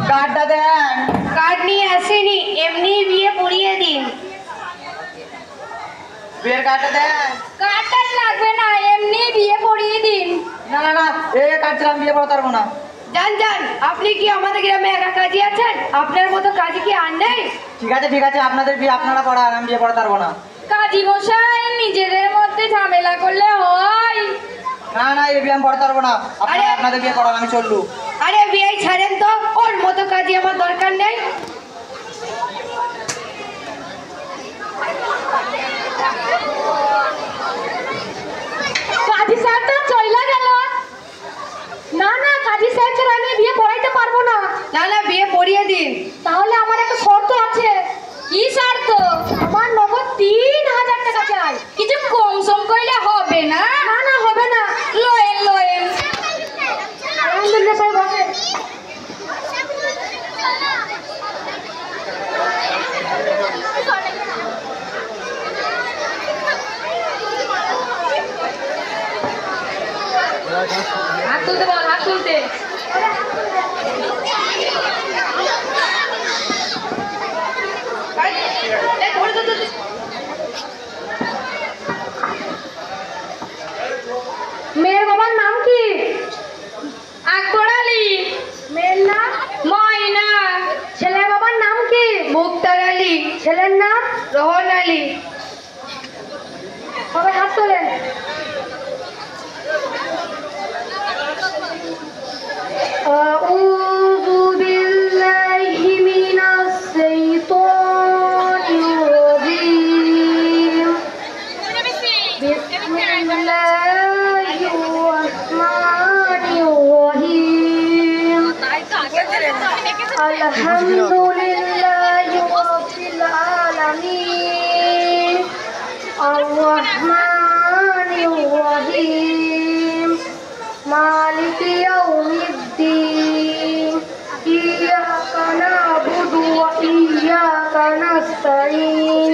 কার্ডটা দেন। কার্ড নিয়ে আসেনি, এমনি বিয়ে পড়িয়ে দিন। বিয়ের কার্ডটা দেন। কার্ডটা লাগবে না, এমনি বিয়ে পড়িয়ে দিন। না না না, এই কার্ড ছাড়া আমি বিয়ে পড়াতে পারবো না। যান যান, আপনি কি আমাদের গ্রামে একা কাজী আছেন? আপনার মতো কাজী কি আর নেই? ঠিক আছে ঠিক আছে, আপনাদের বিয়ে আপনারা পড়ান, আমি বিয়ে পড়াতে পারবো না। কাজী মশাই, নিজেদের মধ্যে ঝামেলা করলে হয়? না না, এই বিয়ে আমি পড়াতে পারবো না। আপনারা আপনাদের বিয়ে পড়ান, আমি চললু। আরে বিয়ে ছাড়েন তো, ওর মতো কাজী আমার দরকার নেই। কাজী সাহেব তো চলে গেল। না না, কাজী সাহেব ছাড়া আমি বিয়ে পড়াইতে পারবো না। না না, বিয়ে পড়িয়ে দিন। তাহলে আমার একটা শর্ত আছে। কি শর্ত? আমার নগদ 3000 টাকা চাই। কিছু কম সম কইলে হবে না? না না, হবে না। লয়েন লয়েন। আলহামদুলিল্লাহ সাহেব, হবে। হাত তুলতে বল, হাত তুলতে। মেয়ের বাবার নাম কি? আকবর আলী। মেয়ের নাম? ময়না। ছেলের বাবার নাম কি? মুক্তার আলী। ছেলের নাম? রোহন আলী। সবাই হাত তোলেন। أعوذ بالله من الشيطان الرجيم. بسم الله الرحمن الرحيم. الحمد لله رب العالمين الرحمن الرحيم مالك يوم الدين إياك نعبد وإياك نستعين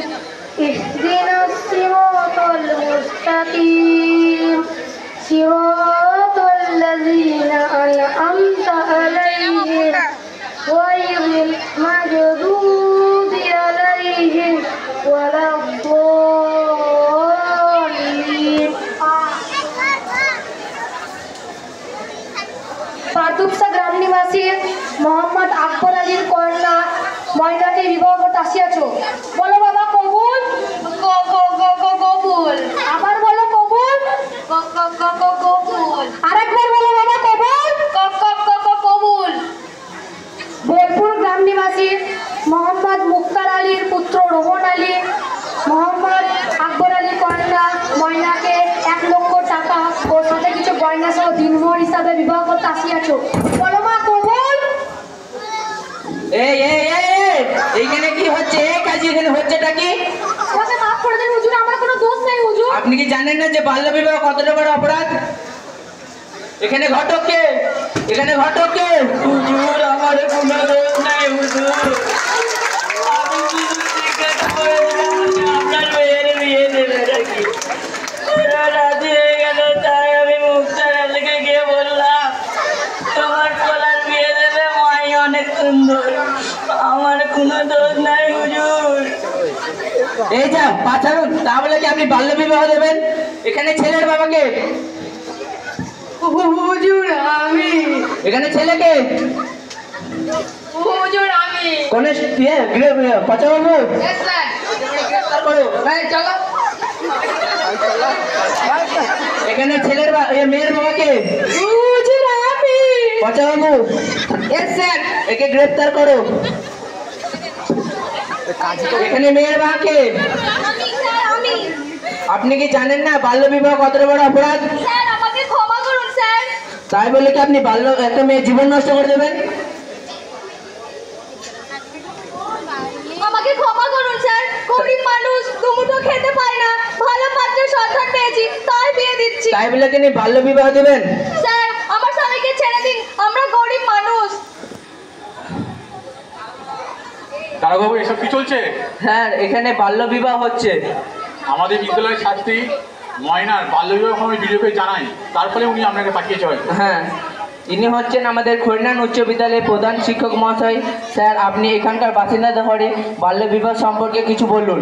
اهدنا الصراط المستقيم صراط الذين أنعمت عليهم غير المغضوب عليهم ولا الضالين. পার্থুপসা গ্রাম নিবাসী মোহাম্মদ আকবর আলীর কন্যা ময়নাকে বিবাহ করতে আসিয়াছো। বলো বাবা কবুল। কবুল। আবার বলো কবুল। কবুল। আরেকবার বলো বাবা কবুল। কবুল। বোলপুর গ্রাম নিবাসী মোহাম্মদ মুক্তার আলীর পুত্র রোহন আলী মোহাম্মদ আকবর আলী কন্যা ময়নাকে 1 লক্ষ টাকা ও সাথে কিছু গয়না সহ দিনমোহর হিসাবে বিবাহ করতে আসিয়াছো। বলো মা কবুল। এই এই এই, এইখানে কি হচ্ছে? কাজী এখানে হচ্ছেটা কি? আমাকে মাফ করে দিন হুজুর, আমার কোনো দোষ নেই হুজুর। আপনি কি জানেন না যে বাল্য বিবাহ কতটা বড় অপরাধ? এখানে ঘটক কে? এখানে ঘটক কে? হুজুর, আমার কোনো দোষ নাই হুজুর। আমি শুধু জিজ্ঞাসা করেছিলাম আপনার মেয়ের বিয়ে দেবে নাকি। ওরা রাজি হয়ে গেল, তাই আমি মুক্তার আলীকে গিয়ে বললাম তোমার পোলার বিয়ে দেবে, মাই অনেক সুন্দর, আমার কোনো দোষ নাই হুজুর। এই যা পাঠারুন, তা বলে কি আপনি বাল্য বিবাহ দেবেন? এখানে ছেলের বাবাকে? হুজুর আমি। এখানে ছেলেকে? হুজুর আমি। কোন পচা বাবু? চলো। এখানে ছেলের মেয়ের বাবাকে? হুজুর আমি। পচা বাবু? একে গ্রেফতার করো। এখানে মেয়ের বাবাকে? আমি। আপনি কি জানেন না বাল্য বিবাহ কতটা বড় অপরাধ? স্যার আমাকে ক্ষমা করুন স্যার। তাই বলে কি আপনি একটা মেয়ের জীবন নষ্ট করে দেবেন? আমাকে ক্ষমা করুন স্যার, গরিব মানুষ, দুমুঠো খেতে পায় না, ভালো পাত্রের সন্ধান পেয়েছি তাই বিয়ে দিচ্ছি। তাই বলে কি বাল্য বিবাহ দেবেন? স্যার আমার স্বামীকে ছেড়ে দিন, আমরা গরিব মানুষ। দারোগাবু, এসব কি চলছে? হ্যাঁ, এখানে বাল্য বিবাহ হচ্ছে। আমাদের বিদ্যালয়ের ছাত্রী ময়নার বাল্যবিবাহ আমি ভিডিওকে জানাই, তার ফলে উনি আপনাকে পাঠিয়েছে হয়তো। হ্যাঁ, ইনি হচ্ছেন আমাদের খৈরনান উচ্চ বিদ্যালয়ের প্রধান শিক্ষক মহাশয়। স্যার, আপনি এখানকার বাসিন্দা হয়ে বাল্যবিবাহ সম্পর্কে কিছু বলুন।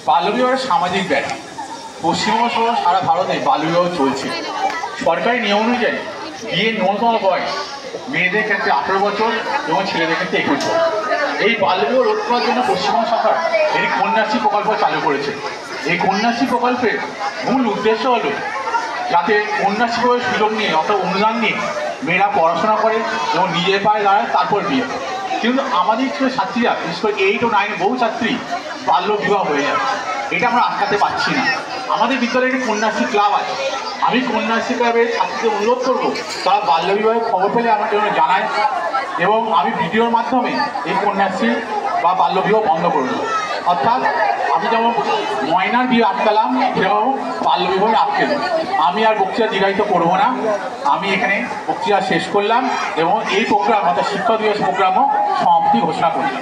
বাল্যবিবাহের সামাজিক ব্যাধি পশ্চিমবঙ্গ সহ সারা ভারতে বাল্যবিবাহ চলছে। সরকারি নিয়ম অনুযায়ী বিয়ের ন্যূনতম বয়স মেয়েদের ক্ষেত্রে 18 বছর এবং ছেলেদের ক্ষেত্রে 21 বছর। এই বাল্যবিবাহ রোধ করার জন্য পশ্চিমবঙ্গ সরকার এই কন্যাশ্রী প্রকল্প চালু করেছে। এই কন্যাশ্রী প্রকল্পের মূল উদ্দেশ্য হলো যাতে কন্যাশ্রী সুযোগ নিয়ে অর্থাৎ অনুদান নিয়ে মেয়েরা পড়াশোনা করে এবং নিজের পায়ে দাঁড়ায়, তারপর বিয়ে। কিন্তু আমাদের স্কুলের ছাত্রীরা, বিশেষ করে 8 ও 9 বহু ছাত্রী বাল্য বিবাহ হয়ে যায়। এটা আমরা আটকাতে পারছি না। আমাদের বিদ্যালয়ে একটি কন্যাশ্রী ক্লাব আছে। আমি কন্যাশ্রী ক্লাবের ছাত্রীদের অনুরোধ করবো তারা বাল্য বিবাহের খবর পেলে আমার জন্য জানায়, এবং আমি ভিডিওর মাধ্যমে এই কন্যাশ্রী বা বাল্য বিবাহ বন্ধ করে দেবো। অর্থাৎ আমি যেমন ময়নার বিয়ে আটকালাম, সেরকম বাল্য বিবাহ আটকে দেবো। আমি আর বক্তৃতা দীর্ঘায়িত করবো না। আমি এখানে বক্তৃতা শেষ করলাম এবং এই প্রোগ্রাম অর্থাৎ শিক্ষক দিবস প্রোগ্রামও সমাপ্তি ঘোষণা করলাম।